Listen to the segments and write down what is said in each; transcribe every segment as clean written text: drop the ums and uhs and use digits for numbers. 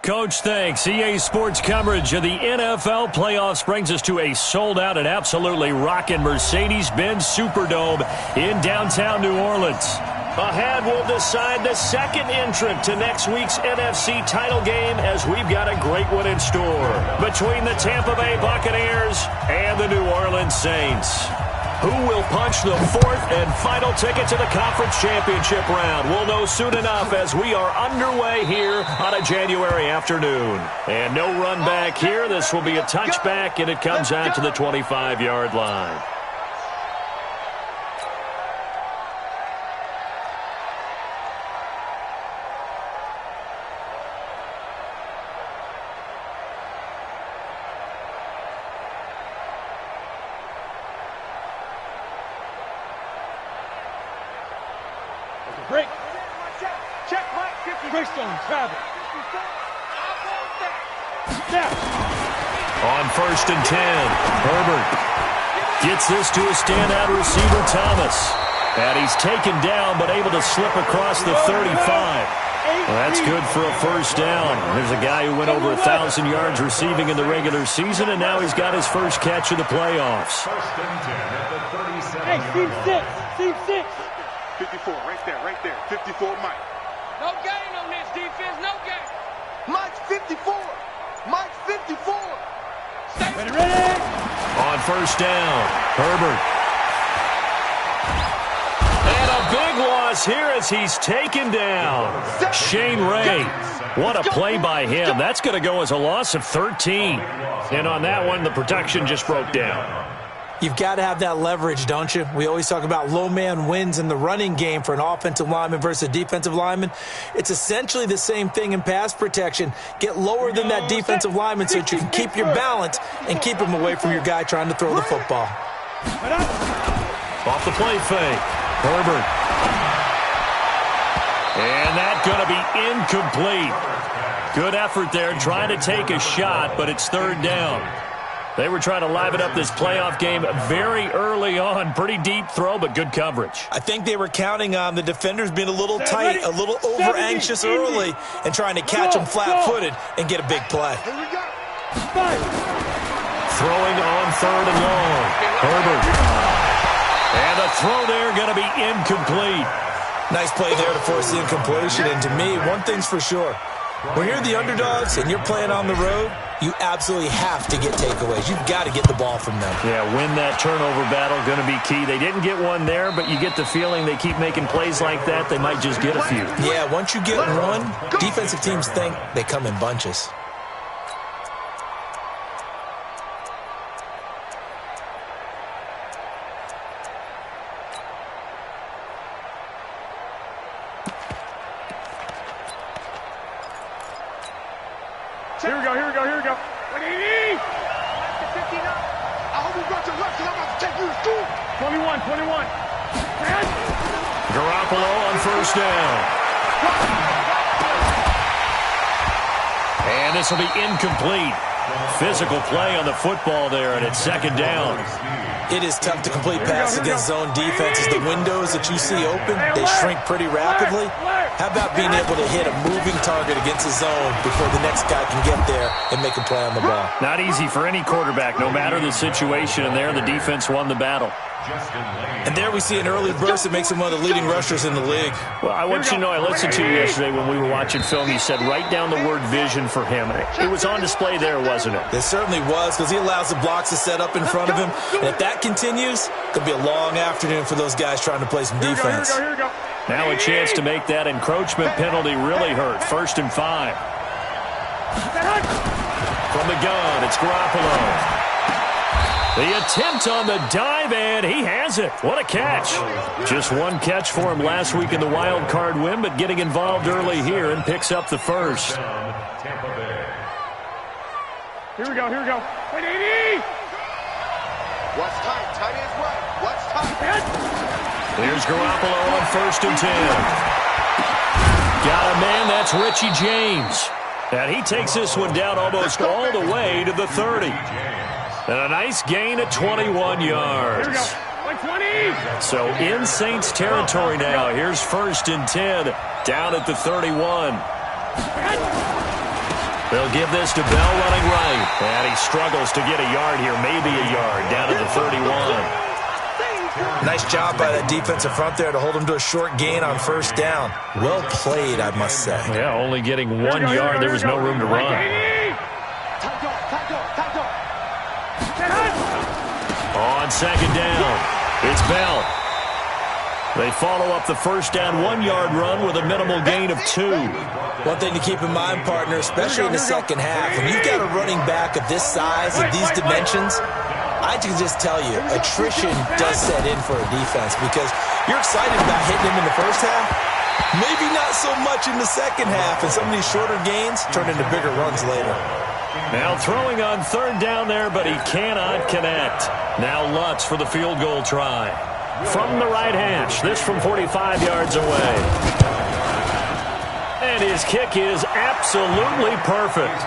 Coach, thanks. EA Sports coverage of the NFL playoffs brings us to a sold-out and absolutely rocking Mercedes-Benz Superdome in downtown New Orleans. Ahead, we'll decide the second entrant to next week's NFC title game as we've got a great one in store between the Tampa Bay Buccaneers and the New Orleans Saints. Who will punch the fourth and final ticket to the conference championship round? We'll know soon enough as we are underway here on a January afternoon. And no run back here. This will be a touchback, and it comes out to the 25-yard line. Break. Check, Mike. 50. Breakstone, travel. Snap. On 1st and 10, Herbert gets this to a standout receiver, Thomas. And he's taken down, but able to slip across the 35. Well, that's good for a first down. There's a guy who went over 1,000 yards receiving in the regular season, and now he's got his first catch of the playoffs. Hey, seam 6. Seam 6. 54, right there. 54, Mike. No gain on this defense, no gain. Mike's 54. Mike's 54. Ready, ready. On 1st down, Herbert. And a big loss here as he's taken down. Shane Ray. What a play by him. That's going to go as a loss of 13. And on that one, the protection just broke down. You've got to have that leverage, don't you? We always talk about low man wins in the running game for an offensive lineman versus a defensive lineman. It's essentially the same thing in pass protection. Get lower than that defensive lineman so that you can keep your balance and keep him away from your guy trying to throw the football. Off the play fake, Herbert. And that's going to be incomplete. Good effort there trying to take a shot, but it's 3rd down. They were trying to liven up this playoff game very early on. Pretty deep throw, but good coverage. I think they were counting on the defenders being a little tight, a little over-anxious early, and trying to catch them flat-footed and get a big play. Throwing on 3rd and long. Herbert. And the throw there going to be incomplete. Nice play there to force the incompletion. And to me, one thing's for sure. When you're the underdogs and you're playing on the road, you absolutely have to get takeaways. You've got to get the ball from them. Yeah, win that turnover battle, going to be key. They didn't get one there, but you get the feeling they keep making plays like that, they might just get a few. Yeah, once you get one, defensive teams think they come in bunches. Here we go. 180. I hope you got your left because I'm about to take you to school. 21. Garoppolo on 1st down. And this will be incomplete. Physical play on the football there, and it's 2nd down. It is tough to complete passes against zone defenses. The windows that you see open, they shrink pretty rapidly. How about being able to hit a moving target against the zone before the next guy can get there and make a play on the ball? Not easy for any quarterback, no matter the situation, and there the defense won the battle. And there we see an early burst that makes him one of the leading rushers in the league. Well, I want you to know, I listened to you yesterday when we were watching film. You said write down the word vision for him. It was on display there, wasn't it? It certainly was, because he allows the blocks to set up in front of him. And if that continues, it could be a long afternoon for those guys trying to play some defense. Here we go. Now a chance to make that encroachment penalty really hurt. 1st and 5. From the gun, it's Garoppolo. The attempt on the dive, and he has it. What a catch. Just one catch for him last week in the wild card win, but getting involved early here and picks up the first. Here we go. 180. What's tight? Tight is right. What's tight? There's Garoppolo on 1st and 10. Got a man, that's Richie James. And he takes this one down almost all the way to the 30. And a nice gain of 21 yards. Here we go. 120. So in Saints territory now. Here's 1st and 10 down at the 31. They'll give this to Bell running right. And he struggles to get a yard here, maybe a yard, down to the 31. Nice job by that defensive front there to hold him to a short gain on first down. Well played, I must say. Yeah, only getting 1 yard. There was no room to run. On second down, it's Bell. They follow up the first down 1 yard run with a minimal gain of 2. One thing to keep in mind, partner, especially in the second half, when you've got a running back of this size, of these dimensions, I can just tell you, attrition does set in for a defense because you're excited about hitting him in the first half. Maybe not so much in the second half, and some of these shorter gains turn into bigger runs later. Now throwing on third down there, but he cannot connect. Now Lutz for the field goal try. From the right hash, this from 45 yards away. And his kick is absolutely perfect.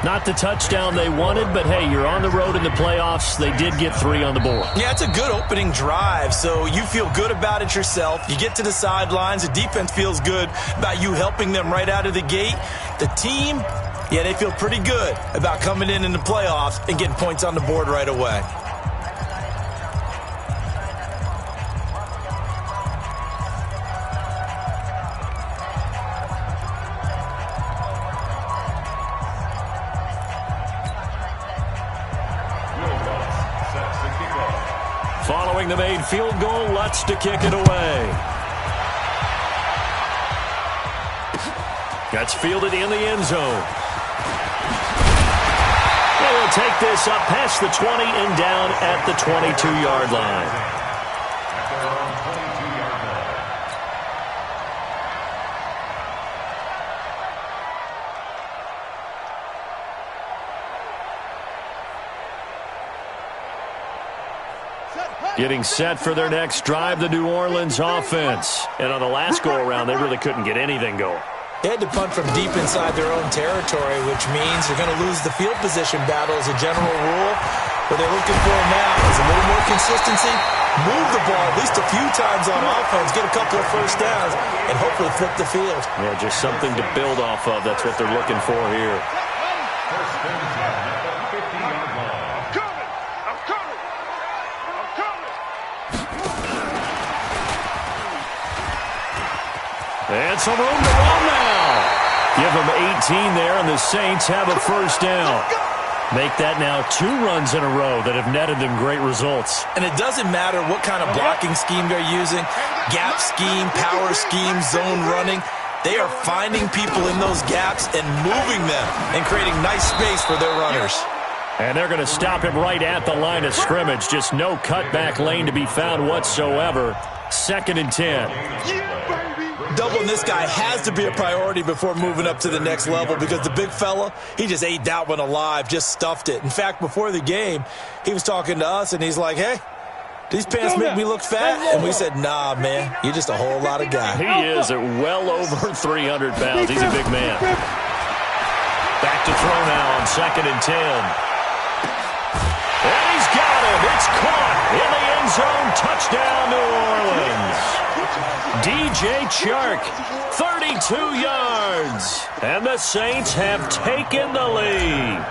Not the touchdown they wanted, but hey, you're on the road in the playoffs. They did get 3 on the board. Yeah, it's a good opening drive, so you feel good about it yourself. You get to the sidelines. The defense feels good about you helping them right out of the gate. The team, yeah, they feel pretty good about coming in the playoffs and getting points on the board right away. Following the made field goal, Lutz to kick it away. That's fielded in the end zone. They will take this up past the 20 and down at the 22-yard line. Getting set for their next drive, the New Orleans offense. And on the last go-around, they really couldn't get anything going. They had to punt from deep inside their own territory, which means they're going to lose the field position battle as a general rule. What they're looking for now is a little more consistency, move the ball at least a few times on offense, get a couple of first downs, and hopefully flip the field. Yeah, just something to build off of. That's what they're looking for here. And some room to run now. Give them 18 there, and the Saints have a first down. Make that now 2 runs in a row that have netted them great results. And it doesn't matter what kind of blocking scheme they're using, gap scheme, power scheme, zone running. They are finding people in those gaps and moving them and creating nice space for their runners. And they're going to stop him right at the line of scrimmage. Just no cutback lane to be found whatsoever. 2nd and 10. Doubling this guy has to be a priority before moving up to the next level because the big fella, he just ate that one alive, just stuffed it. In fact, before the game, he was talking to us, and he's like, hey, these pants make me look fat. And we said, nah, man, you're just a whole lot of guy. He is at well over 300 pounds. He's a big man. Back to throw now on 2nd and 10. And he's got him. It's caught in the end zone. Touchdown, New Orleans. DJ Chark, 32 yards. And the Saints have taken the lead.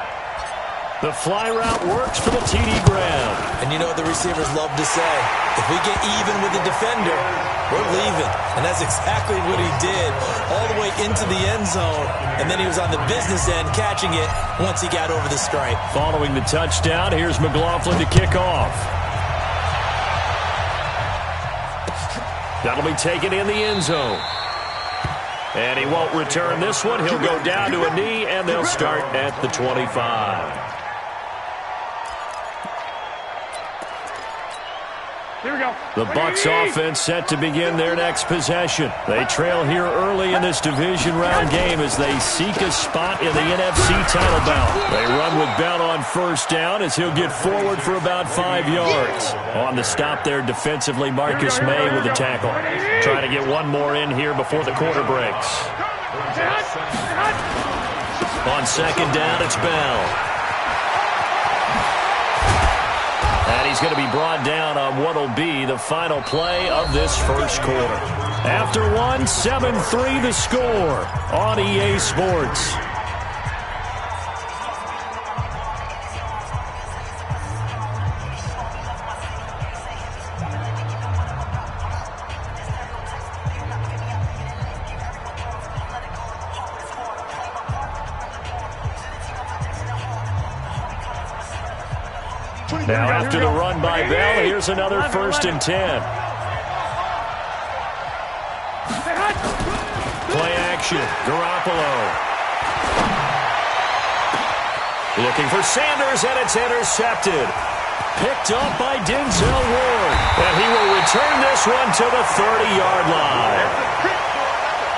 The fly route works for the TD grab. And you know what the receivers love to say? If we get even with the defender, we're leaving. And that's exactly what he did. All the way into the end zone. And then he was on the business end catching it once he got over the stripe. Following the touchdown, here's McLaughlin to kick off. That'll be taken in the end zone. And he won't return this one. He'll go down to a knee, and they'll start at the 25. Here we go. The Bucs offense set to begin their next possession. They trail here early in this division round game as they seek a spot in the NFC title bout. They run with Bell on first down as he'll get forward for about 5 yards. On the stop there defensively, Marcus May with the tackle. Trying to get one more in here before the quarter breaks. On second down, it's Bell. And he's going to be brought down on what will be the final play of this first quarter. After one, 7-3 the score on EA Sports. Now after the run by Bell, here's another 1st and 10. Play action, Garoppolo. Looking for Sanders, and it's intercepted. Picked up by Denzel Ward. And he will return this one to the 30-yard line.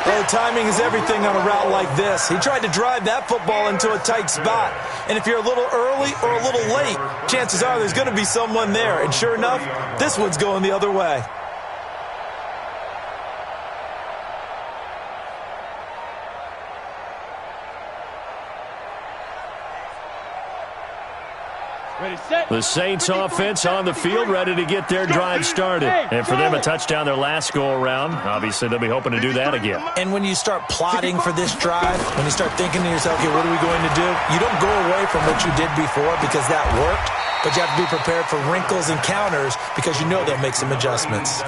Well, timing is everything on a route like this. He tried to drive that football into a tight spot. And if you're a little early or a little late, chances are there's going to be someone there. And sure enough, this one's going the other way. The Saints offense on the field, ready to get their drive started. And for them, a touchdown their last go-around. Obviously, they'll be hoping to do that again. And when you start plotting for this drive, when you start thinking to yourself, okay, what are we going to do? You don't go away from what you did before because that worked, but you have to be prepared for wrinkles and counters because you know they'll make some adjustments.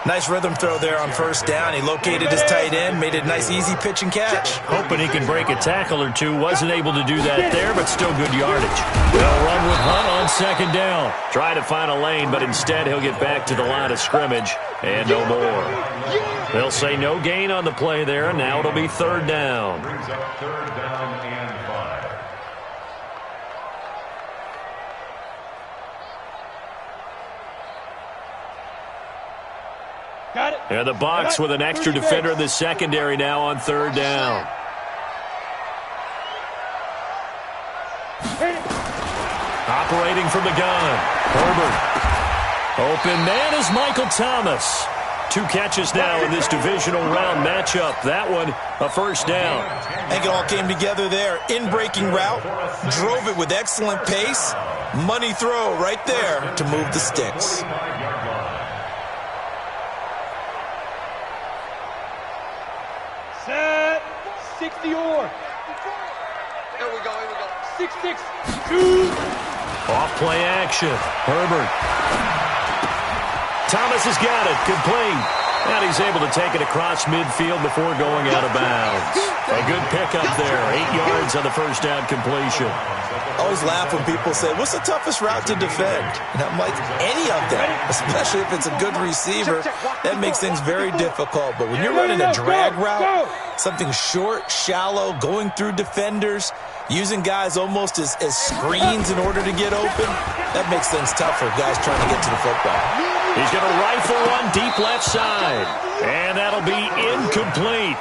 Nice rhythm throw there on 1st down. He located his tight end, made it a nice easy pitch and catch. Hoping he can break a tackle or two. Wasn't able to do that there, but still good yardage. They'll run with Hunt on 2nd down. Try to find a lane, but instead he'll get back to the line of scrimmage and no more. They'll say no gain on the play there, and now it'll be 3rd down. Brings up 3rd down and 5. Got it. And the Bucs with an extra defender in the secondary now on 3rd down. Operating from the gun. Herbert. Open man is Michael Thomas. 2 catches now in this divisional round matchup. That one, a 1st down. I think it all came together there. In-breaking route, drove it with excellent pace. Money throw right there to move the sticks. Set. 60 or. Here we go, here we go. 6-6. 2. Off play action. Herbert. Thomas has got it. Complete. And he's able to take it across midfield before going out of bounds. A good pickup there. 8 yards on the 1st down completion. I always laugh when people say, what's the toughest route to defend? And I'm like, any of them, especially if it's a good receiver. That makes things very difficult. But when you're running a drag route, something short, shallow, going through defenders, using guys almost as screens in order to get open, that makes things tough for guys trying to get to the football. He's going to rifle one deep left side. And that'll be incomplete.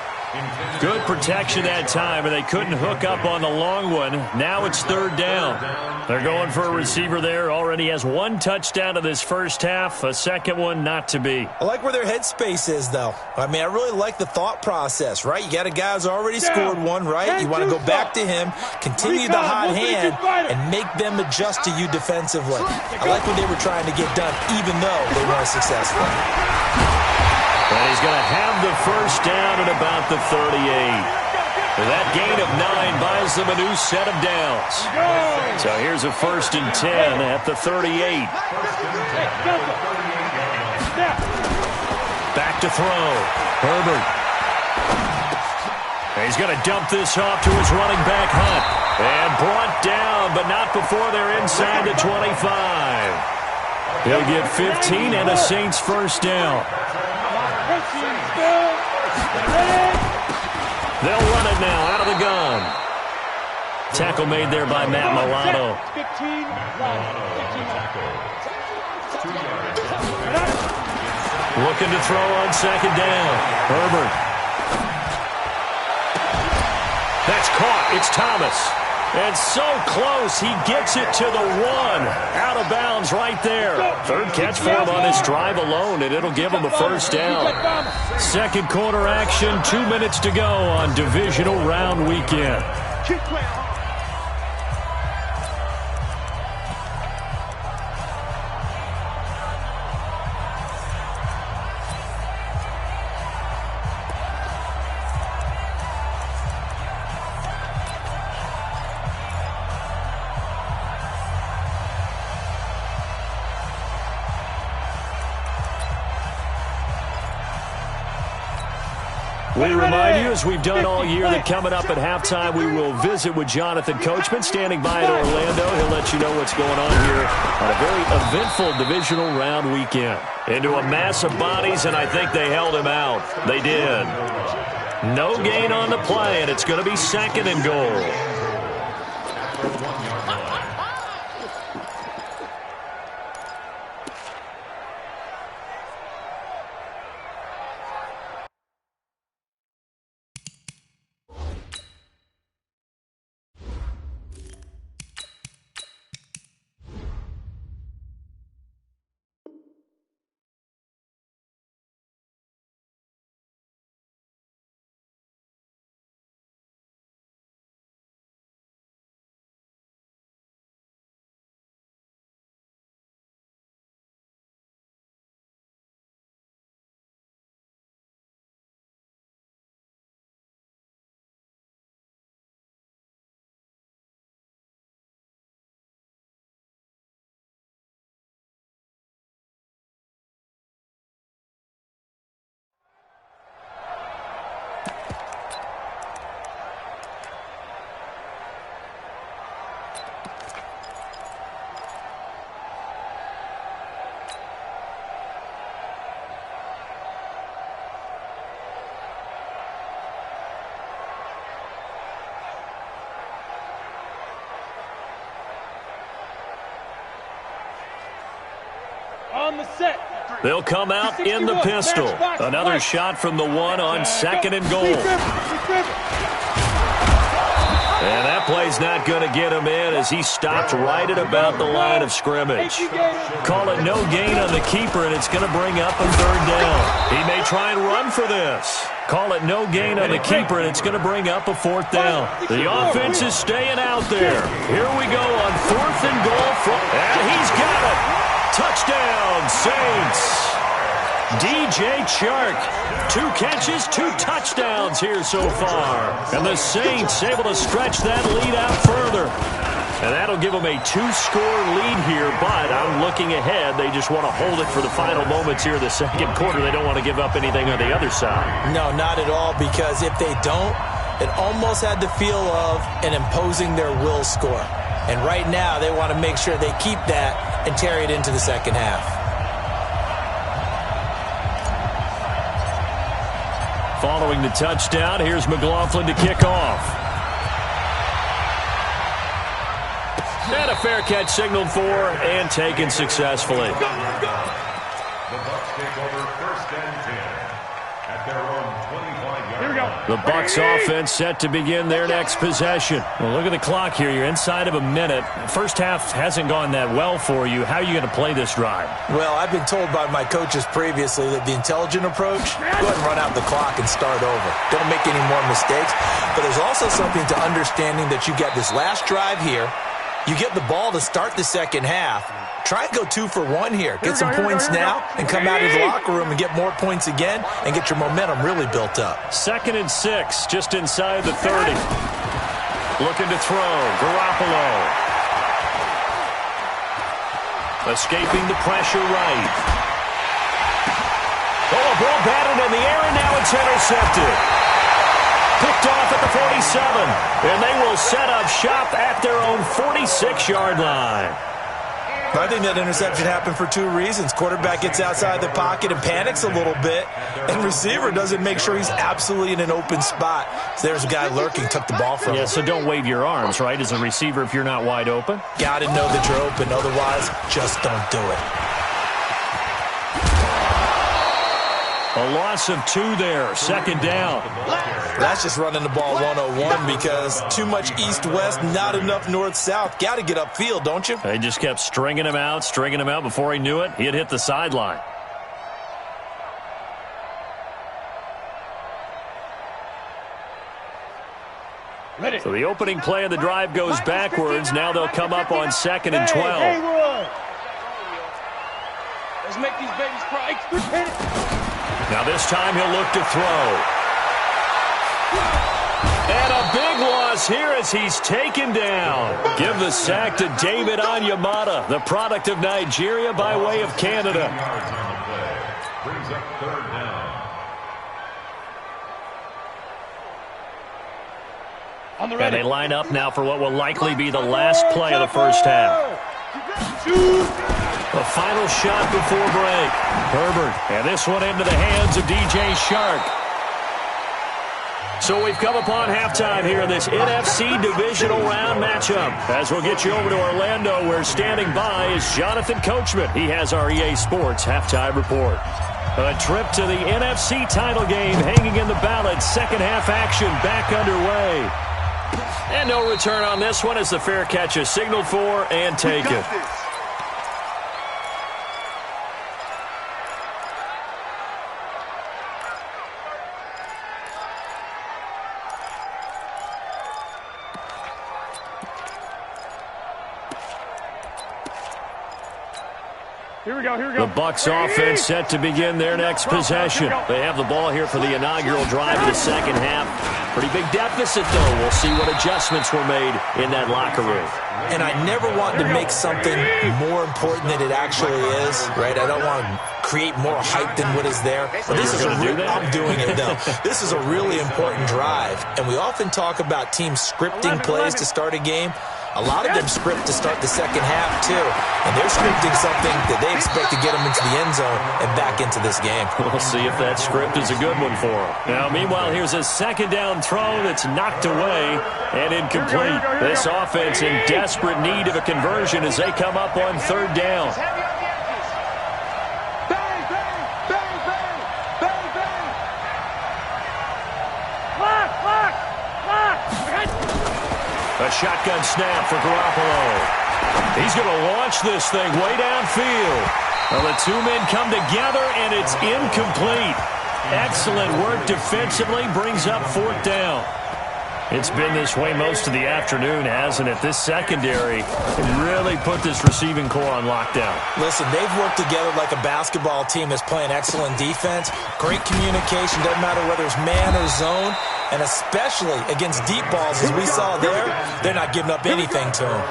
Good protection that time, and they couldn't hook up on the long one. Now it's 3rd down. They're going for a receiver there. Already has 1 touchdown in this 1st half. A 2nd one not to be. I like where their headspace is, though. I mean, I really like the thought process, right? You got a guy who's already scored one, right? You want to go back to him, continue the hot hand, and make them adjust to you defensively. I like what they were trying to get done, even though they weren't successful. And he's going to have the 1st down at about the 38. That gain of 9 buys them a new set of downs. So here's a 1st and 10 at the 38. Back to throw. Herbert. He's going to dump this off to his running back, Hunt. And brought down, but not before they're inside the 25. He'll get 15 and a Saints 1st down. They'll run it now out of the gun. Tackle made there by Matt Milano. Looking to throw on 2nd down. Herbert. That's caught. It's Thomas. And so close, he gets it to the 1. Out of bounds right there. 3rd catch for him on this drive alone, and it'll give him a 1st down. 2nd quarter action, 2 minutes to go on divisional round weekend. We remind you, as we've done all year, that coming up at halftime, we will visit with Jonathan Coachman standing by at Orlando. He'll let you know what's going on here on a very eventful divisional round weekend. Into a mass of bodies, and I think they held him out. They did. No gain on the play, and it's going to be 2nd and goal. On the set. They'll come out in the pistol. Another shot from the 1 on 2nd and goal. And that play's not going to get him in as he stopped right at about the line of scrimmage. Call it no gain on the keeper, and it's going to bring up a 3rd down. He may try and run for this. Call it no gain on the keeper, and it's going to bring up a 4th down. The offense is staying out there. Here we go on 4th and goal. And he's got it. Touchdown, Saints. DJ Chark, 2 catches, 2 touchdowns here so far. And the Saints able to stretch that lead out further. And that'll give them a 2-score lead here, but I'm looking ahead. They just want to hold it for the final moments here of the 2nd quarter. They don't want to give up anything on the other side. No, not at all, because if they don't, it almost had the feel of an imposing their will score. And right now, they want to make sure they keep that and carry it into the 2nd half. Following the touchdown, here's McLaughlin to kick off. And a fair catch signaled for and taken successfully. The Bucs take over 1st and 10 at their own 25-yard line. The Bucs offense set to begin their next possession. Well, look at the clock here. You're inside of a minute. First half hasn't gone that well for you. How are you going to play this drive? Well, I've been told by my coaches previously that the intelligent approach, go ahead and run out the clock and start over. Don't make any more mistakes. But there's also something to understanding that you get this last drive here. You get the ball to start the 2nd half. Try and go 2 for 1 here. Get some points now and come out of the locker room and get more points again and get your momentum really built up. 2nd and 6, just inside the 30. Looking to throw. Garoppolo. Escaping the pressure right. Oh, a ball batted in the air, and now it's intercepted. Picked off at the 47, and they will set up shop at their own 46-yard line. I think that interception happened for 2 reasons. Quarterback gets outside the pocket and panics a little bit, and receiver doesn't make sure he's absolutely in an open spot. So there's a guy lurking, took the ball from him. Yeah, so don't wave your arms, right, as a receiver if you're not wide open. Got to know that you're open. Otherwise, just don't do it. A loss of 2 there, 2nd down. That's just running the ball 101 because too much east-west, not enough north-south. Got to get upfield, don't you? They just kept stringing him out. Before he knew it, he had hit the sideline. So the opening play of the drive goes backwards. Now they'll come up on 2nd and 12. Let's make these babies cry. Now this time he'll look to throw. And a big loss here as he's taken down. Give the sack to David Onyemata, the product of Nigeria by way of Canada. Brings up 3rd down. On the And ready. they line up now for what will likely be the last play of the first half. The final shot before break. Herbert, and this one into the hands of DJ Shark. So we've come upon halftime here in this NFC divisional round matchup. As we'll get you over to Orlando, where standing by is Jonathan Coachman. He has our EA Sports halftime report. A trip to the NFC title game hanging in the balance. Second half action back underway. And no return on this one as the fair catch is signaled for and taken. Here we go, here we go. The Bucs offense set to begin their next possession. They have the ball here for the inaugural drive of the second half. Pretty big deficit, though. We'll see what adjustments were made in that locker room. And I never want to make something more important than it actually is, right? I don't want to create more hype than what is there. But this is I'm doing it, though. This is a really important drive. And we often talk about teams scripting plays to start a game. A lot of them script to start the second half, too. And they're scripting something that they expect to get them into the end zone and back into this game. We'll see if that script is a good one for them. Now, meanwhile, here's a second down throw that's knocked away and incomplete. This offense in desperate need of a conversion as they come up on third down. A shotgun snap for Garoppolo. He's going to launch this thing way downfield. Well, the two men come together, and it's incomplete. Excellent work defensively, brings up fourth down. It's been this way most of the afternoon, hasn't it? This secondary really put this receiving core on lockdown. Listen, they've worked together like a basketball team that's playing excellent defense. Great communication, doesn't matter whether it's man or zone. And especially against deep balls, as we saw there, they're not giving up anything to them.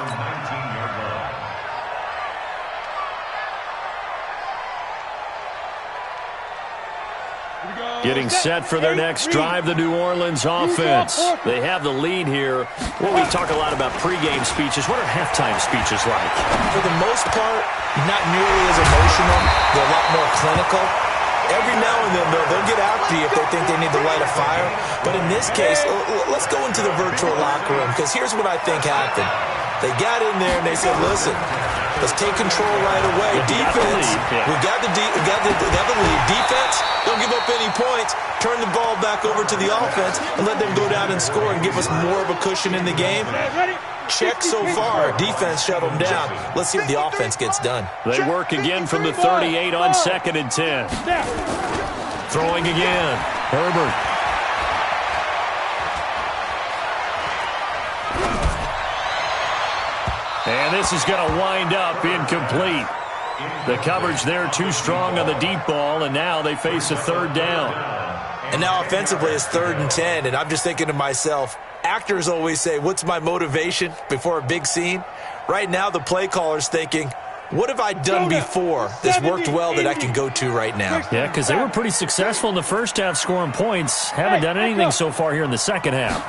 Getting set for their next drive, the New Orleans offense. They have the lead here. Well, we talk a lot about pregame speeches. What are halftime speeches like? For the most part, not nearly as emotional. They're a lot more clinical. Every now and then, they'll get after you if they think they need to light a fire. But in this case, let's go into the virtual locker room, because here's what I think happened. They got in there and they said, listen, let's take control right away. Defense, we got the lead. Defense, don't give up any points. Turn the ball back over to the offense and let them go down and score and give us more of a cushion in the game. Check so far. Defense shut them down. Let's see if the offense gets done. They work again from the 38 on 2nd and 10. Throwing again. Herbert. And this is going to wind up incomplete. The coverage there too strong on the deep ball, and now they face a third down. And now offensively it's 3rd and 10, and I'm just thinking to myself, actors always say, what's my motivation before a big scene? Right now the play caller's thinking, what have I done before that's worked well that I can go to right now? Yeah, because they were pretty successful in the first half scoring points. Haven't done anything so far here in the second half.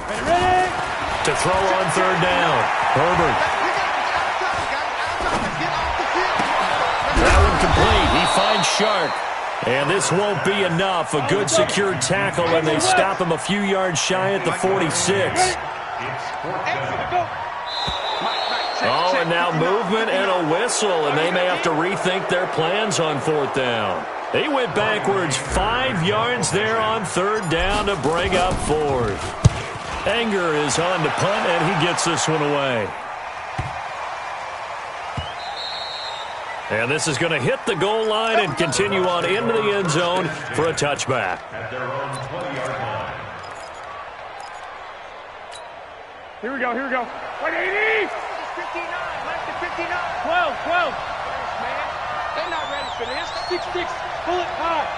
To throw on third down, Herbert. That one complete. He finds Shark. And this won't be enough. A good secured tackle, and they stop him a few yards shy at the 46. Oh, and now movement and a whistle, and they may have to rethink their plans on fourth down. They went backwards 5 yards there on third down to bring up fourth. Anger is on to punt, and he gets this one away. And this is going to hit the goal line and continue on into the end zone for a touchback. At their own 20-yard line. Here we go, here we go. 180! 59, left to 59. 12. Man, they're not ready for this. 6-6, pull it high.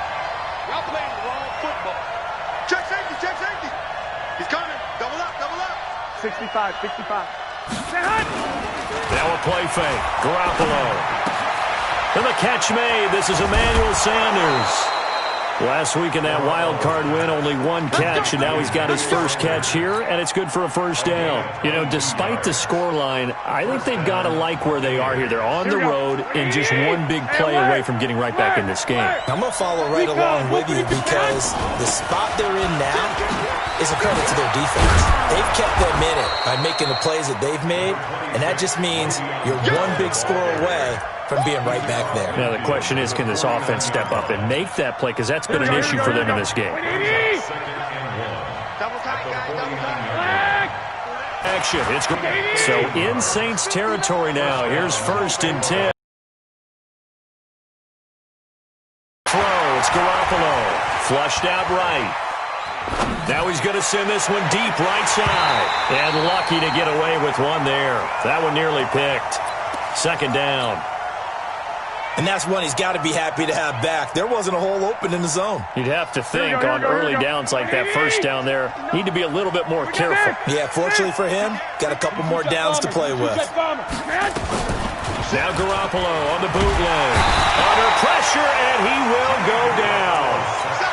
Y'all playing the wrong football. Check safety. He's coming. Double up. 65. Now a play fake. Garoppolo. And the catch made. This is Emmanuel Sanders. Last week in that wild card win, only one catch, and now he's got his first catch here, and it's good for a first down. You know, despite the scoreline, I think they've got to like where they are here. They're on the road and just one big play away from getting right back in this game. I'm going to follow right along with you because the spot they're in now is a credit to their defense. They've kept them in it by making the plays that they've made, and that just means you're one big score away from being right back there. Now, the question is, can this offense step up and make that play? Because that's been an issue for them in this game. Action. It's so in Saints territory now. Here's 1st and 10. Throw. It's Garoppolo. Flushed out right. Now he's going to send this one deep right side. And lucky to get away with one there. That one nearly picked. 2nd down. And that's one he's got to be happy to have back. There wasn't a hole open in the zone. You'd have to think on early downs like that first down there, need to be a little bit more careful. Yeah, fortunately for him, got a couple more downs to play with. Now Garoppolo on the bootleg. Under pressure, and he will go down.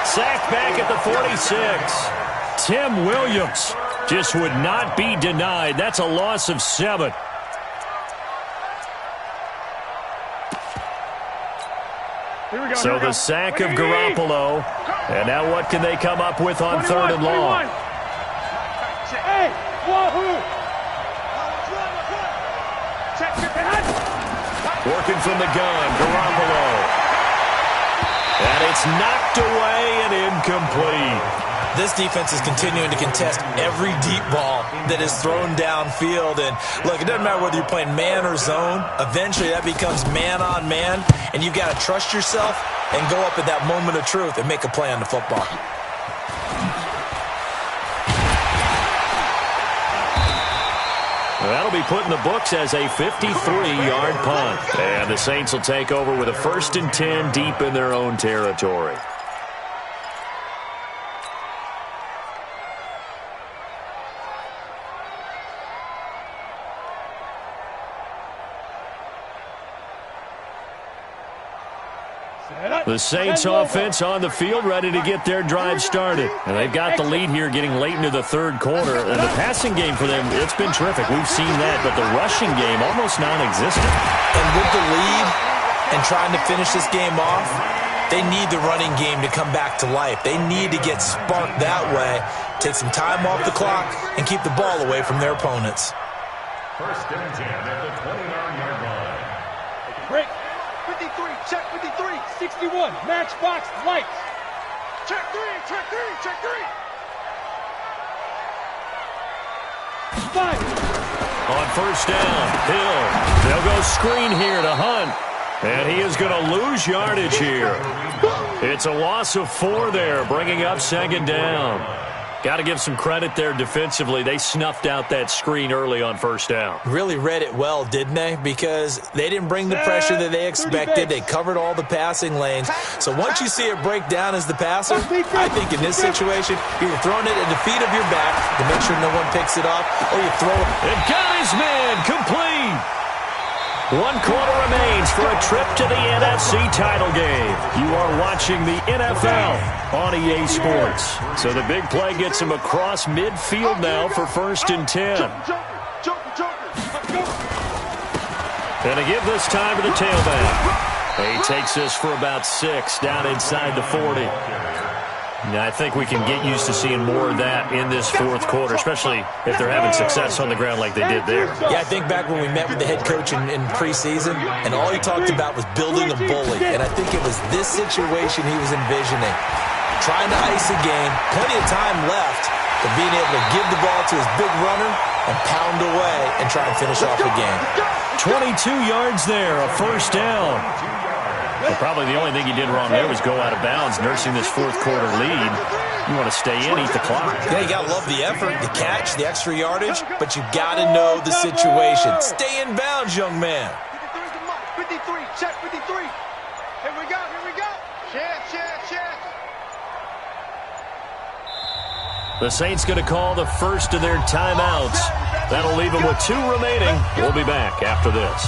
Sacked back at the 46. Tim Williams just would not be denied. That's a loss of 7. So the sack of Garoppolo. And now what can they come up with on 3rd and long? Hey, wahoo! Working from the gun, Garoppolo. And it's knocked away and incomplete. This defense is continuing to contest every deep ball that is thrown downfield. And, look, it doesn't matter whether you're playing man or zone. Eventually that becomes man-on-man, and you've got to trust yourself and go up at that moment of truth and make a play on the football. That'll be put in the books as a 53-yard punt. And the Saints will take over with a 1st and 10 deep in their own territory. The Saints offense on the field ready to get their drive started. And they've got the lead here getting late into the 3rd quarter. And the passing game for them, it's been terrific. We've seen that, but the rushing game almost non-existent. And with the lead and trying to finish this game off, they need the running game to come back to life. They need to get sparked that way, take some time off the clock, and keep the ball away from their opponents. 1st and 10 at the 29-yard line. Break. 53, check 53, 61, matchbox, lights. Check 3, check 3, check 3. 5. On 1st down, Hill. They'll go screen here to Hunt. And he is going to lose yardage here. It's a loss of 4 there, bringing up 2nd down. Got to give some credit there defensively. They snuffed out that screen early on 1st down. Really read it well, didn't they? Because they didn't bring the pressure that they expected. They covered all the passing lanes. So once you see it break down as the passer, I think in this situation, you're throwing it at the feet of your back to make sure no one picks it off, or you throw it. It got his man complete. 1 quarter remains for a trip to the NFC title game. You are watching the NFL on EA Sports. So the big play gets him across midfield now for 1st and 10. And to give this time to the tailback. He takes this for about 6 down inside the 40. Now, I think we can get used to seeing more of that in this 4th quarter, especially if they're having success on the ground like they did there. Yeah, I think back when we met with the head coach in preseason, and all he talked about was building a bully. And I think it was this situation he was envisioning. Trying to ice a game, plenty of time left, but being able to give the ball to his big runner and pound away and try and finish off the game. 22 yards there, a 1st down. But probably the only thing he did wrong there was go out of bounds, nursing this 4th quarter lead. You want to stay in, eat the clock. Yeah, you got to love the effort, the catch, the extra yardage, but you got to know the situation. Stay in bounds, young man. 53, check 53. Here we go, here we go. Check. The Saints going to call the first of their timeouts. That'll leave them with 2 remaining. We'll be back after this.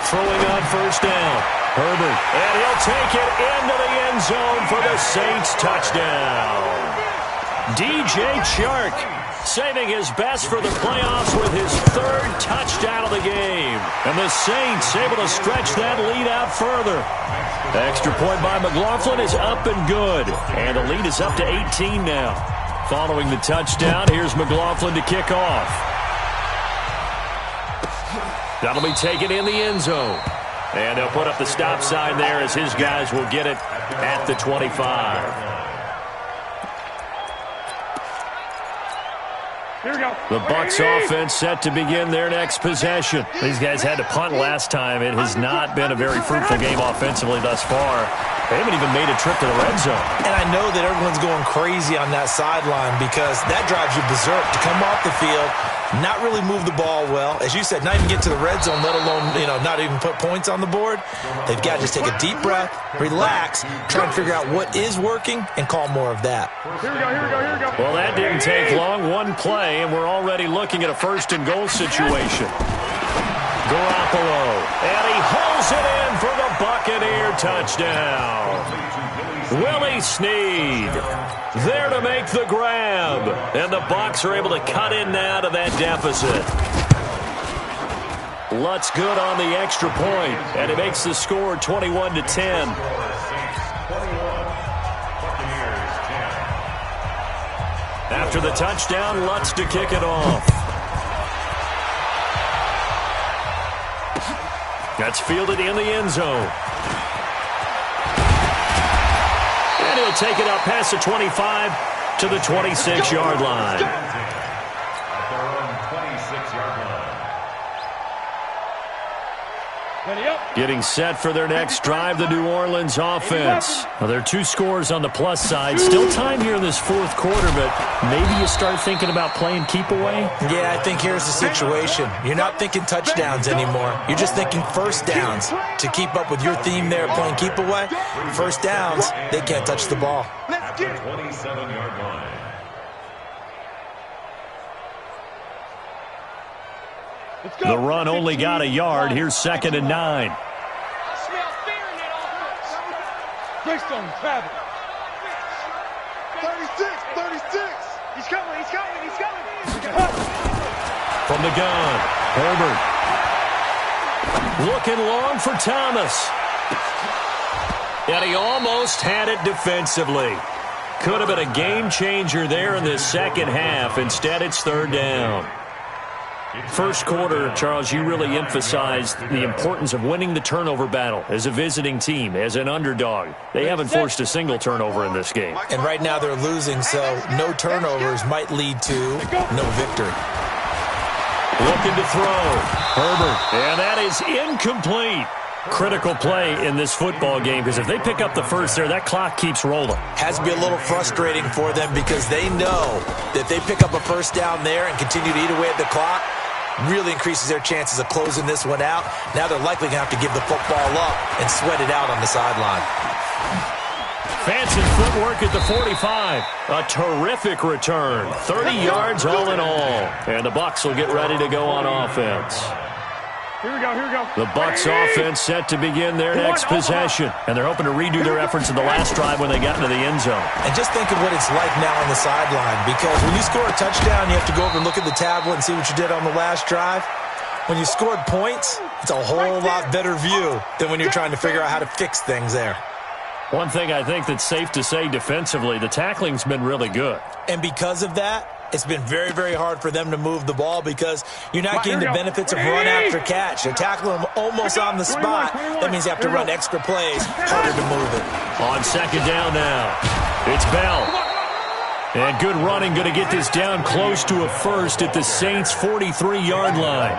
Throwing on first down. Herbert, and he'll take it into the end zone for the Saints touchdown. DJ Chark saving his best for the playoffs with his third touchdown of the game. And the Saints able to stretch that lead out further. Extra point by McLaughlin is up and good. And the lead is up to 18 now. Following the touchdown, here's McLaughlin to kick off. That'll be taken in the end zone. And they'll put up the stop sign there as his guys will get it at the 25. Here we go. The Bucs offense set to begin their next possession. These guys had to punt last time. It has not been a very fruitful game offensively thus far. They haven't even made a trip to the red zone. And I know that everyone's going crazy on that sideline because that drives you berserk to come off the field, not really move the ball well. As you said, not even get to the red zone, let alone, not even put points on the board. They've got to just take a deep breath, relax, try and figure out what is working, and call more of that. Here we go, here we go, here we go. Well, that didn't take long. One play, and we're already looking at a first-and-goal situation. Garoppolo, and he hauls it in for the Buccaneer touchdown. Willie Snead there to make the grab, and the Bucs are able to cut in now to that deficit. Lutz good on the extra point, and it makes the score 21-10. After the touchdown, Lutz to kick it off. That's fielded in the end zone. And he'll take it up past the 25 to the 26-yard line. At their own 26-yard line. Getting set for their next drive, the New Orleans offense. Well, there are two scores on the plus side. Still time here in this fourth quarter, but maybe you start thinking about playing keep away? Yeah, I think here's the situation. You're not thinking touchdowns anymore. You're just thinking first downs. To keep up with your theme there, playing keep away, first downs, they can't touch the ball. At the 27-yard line. The run only got a yard. Here's 2nd and 9. I smell fear in that offense. Greystone, travel. 36. He's coming. From the gun, Herbert. Looking long for Thomas. And he almost had it defensively. Could have been a game changer there in the second half. Instead, it's 3rd down. First quarter, Charles, you really emphasized the importance of winning the turnover battle as a visiting team, as an underdog. They haven't forced a single turnover in this game. And right now they're losing, so no turnovers might lead to no victory. Looking to throw. Herbert. And that is incomplete. Critical play in this football game because if they pick up the first there, that clock keeps rolling. Has to be a little frustrating for them because they know that if they pick up a first down there and continue to eat away at the clock, really increases their chances of closing this one out. Now they're likely going to have to give the football up and sweat it out on the sideline. Fancy footwork at the 45. A terrific return. 30 yards all in all. And the Bucs will get ready to go on offense. Here we go. The Bucs offense set to begin their next possession. And they're hoping to redo their efforts in the last drive when they got into the end zone. And just think of what it's like now on the sideline. Because when you score a touchdown, you have to go over and look at the tablet and see what you did on the last drive. When you scored points, it's a whole lot better view than when you're trying to figure out how to fix things there. One thing I think that's safe to say defensively, the tackling's been really good. And because of that, it's been very, very hard for them to move the ball because you're not getting the benefits of run after catch. You're tackling them almost on the spot. That means you have to run extra plays, harder to move it. On 2nd down now, it's Bell. And good running, going to get this down close to a first at the Saints' 43-yard line.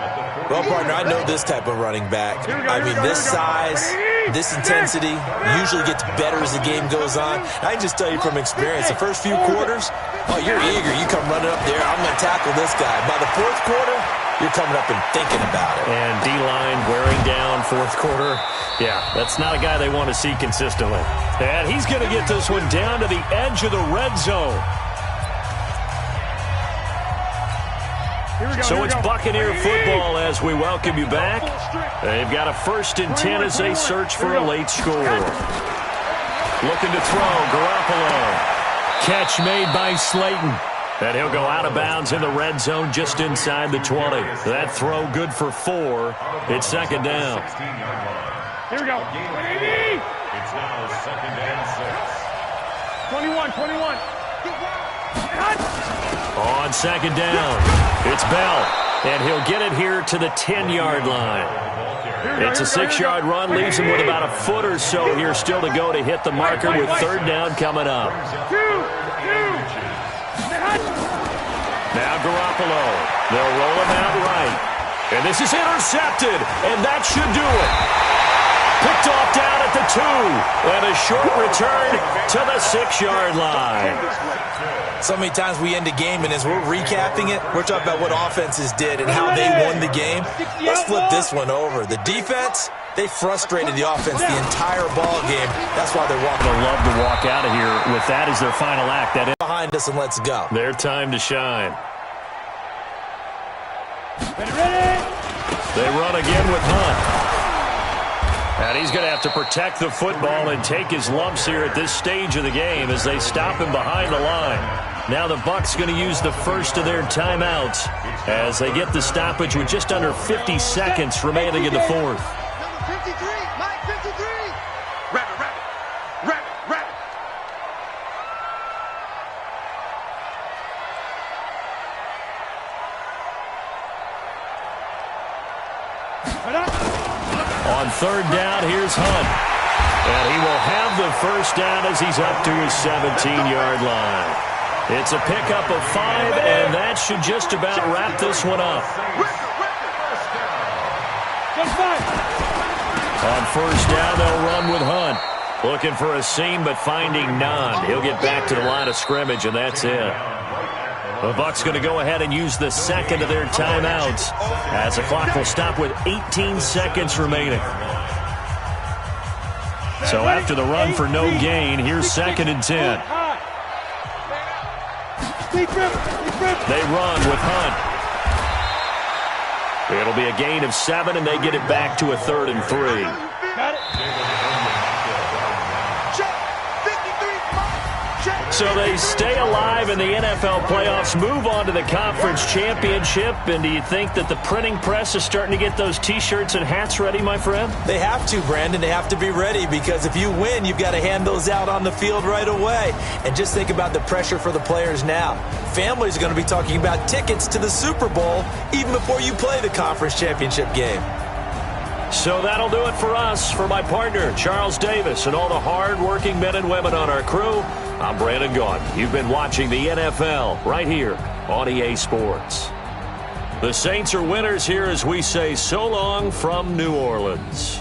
Well, partner, I know this type of running back. I mean, this size, this intensity usually gets better as the game goes on. I can just tell you from experience, the first few quarters, oh, you're eager. You come running up there, I'm going to tackle this guy. By the fourth quarter, you're coming up and thinking about it. And D-line wearing down fourth quarter. Yeah, that's not a guy they want to see consistently. And he's going to get this one down to the edge of the red zone. So it's Buccaneer football as we welcome you back. They've got a 1st and 10 as they search for a late score. Looking to throw, Garoppolo. Catch made by Slayton. And he'll go out of bounds in the red zone just inside the 20. That throw good for 4. It's 2nd down. Here we go. It's now 2nd and 6. 21. On 2nd down, it's Bell. And he'll get it here to the 10-yard line. It's a 6-yard run, leaves him with about a foot or so here still to go to hit the marker with 3rd down coming up. Now Garoppolo. They'll roll him out right. And this is intercepted, and that should do it. Picked off down at the 2. And a short return to the 6-yard line. So many times we end a game, and as we're recapping it, we're talking about what offenses did and how they won the game. Let's flip this one over. The defense, they frustrated the offense the entire ball game. That's why they're walking. They'll love to walk out of here with that as their final act. That is behind us, and let's go. their time to shine. Ready? They run again with Hunt. And he's going to have to protect the football and take his lumps here at this stage of the game as they stop him behind the line. Now the Bucs going to use the first of their timeouts as they get the stoppage with just under 50 seconds remaining in the 4th. Number 53, Mike 53. Rabbit. On 3rd down, here's Hunt. And he will have the 1st down as he's up to his 17-yard line. It's a pickup of 5, and that should just about wrap this one up. On 1st down, they'll run with Hunt. Looking for a seam, but finding none. He'll get back to the line of scrimmage, and that's it. The Bucs going to go ahead and use the 2nd of their timeouts as the clock will stop with 18 seconds remaining. So after the run for no gain, here's 2nd and 10. They run with Hunt. It'll be a gain of 7, and they get it back to a 3rd and 3. Got it. So they stay alive in the NFL playoffs, move on to the conference championship. And do you think that the printing press is starting to get those T-shirts and hats ready, my friend? They have to, Brandon. They have to be ready because if you win, you've got to hand those out on the field right away. And just think about the pressure for the players now. Families are going to be talking about tickets to the Super Bowl even before you play the conference championship game. So that'll do it for us. For my partner, Charles Davis, and all the hard-working men and women on our crew, I'm Brandon Gaudin. You've been watching the NFL right here on EA Sports. The Saints are winners here as we say so long from New Orleans.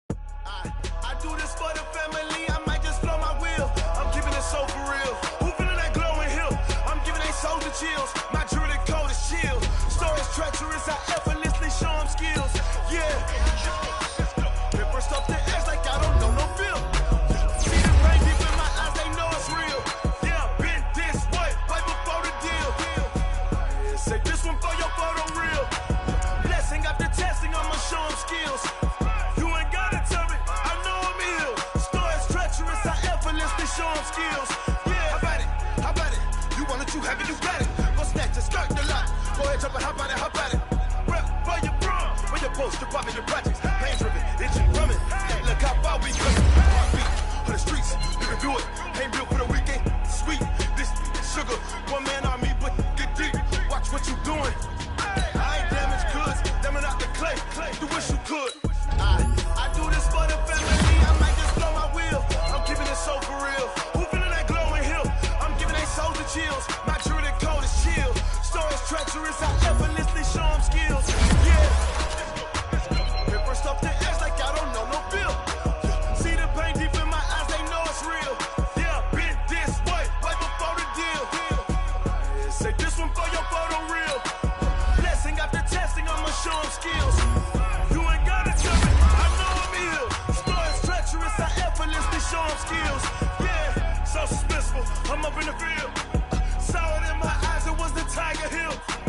I do this for the family. I might just blow my wheel. I'm keeping it so for real. Who feeling that glowing hill? I'm giving they soldier chills. My jewelry code is chill. Stories treacherous. I effortlessly show them skills. Yeah. Paper stuff the edge like I don't know no feel. See the rain deep in my eyes. They know it's real. Yeah, been this way before the deal. Yeah, say this one for your photo real. Blessing after testing. I'ma show them skills. Show them skills. Yeah, how about it? You want it, you have it, you got it. Go snatch it, skirt the lot. Go ahead, jump it, how about it? Rep for your bro, where your post, your poppin', your projects. Pain driven, itching, drumming. Look how far we coming. Heartbeat on the streets, you can do it. Ain't built for the weekend. Sweet, this sugar. One man army, but get deep. Watch what you doing. I ain't damaged goods, damn out the clay. You wish you could. I do this for the family. I might just blow my wheel. I'm keeping it so for real. Who feeling that glowing hill? I'm giving they soldier chills. My jewelry code is chill. Stories treacherous. I effortlessly show them skills. Yeah. Paper stuff the edge like I don't know no feel. See the pain deep in my eyes. They know it's real. Yeah, been this way before the deal. Yeah, say this one for your photo real. Blessing after testing. I'ma show them skills. You ain't gotta tell me. I know I'm ill. Stories treacherous. I effortlessly show I'm up in the field. Saw it in my eyes, it was the Tiger Hill.